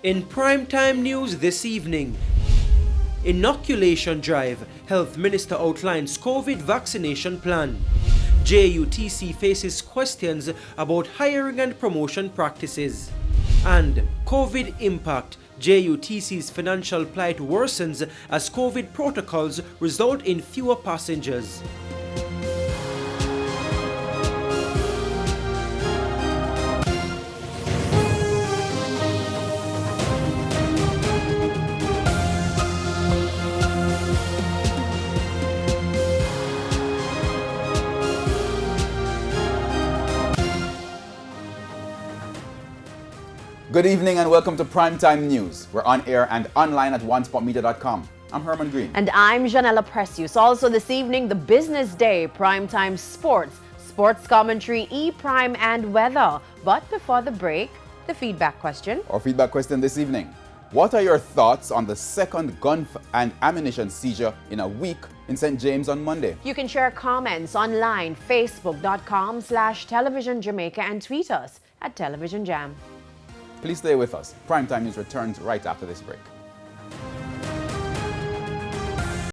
In primetime news this evening, inoculation drive, Health Minister outlines COVID vaccination plan. JUTC faces questions about hiring and promotion practices. And COVID impact, JUTC's financial plight worsens as COVID protocols result in fewer passengers. Good evening and welcome to Primetime News. We're on air and online at onespotmedia.com. I'm Herman Green. And I'm Janella Precious. Also this evening, the business day, Primetime Sports, sports commentary, E-Prime and weather. But before the break, the feedback question. Our feedback question this evening. What are your thoughts on the second gun and ammunition seizure in a week in St. James on Monday? You can share comments online, facebook.com/Television Jamaica and tweet us at Television Jam. Please stay with us. Primetime News returns right after this break.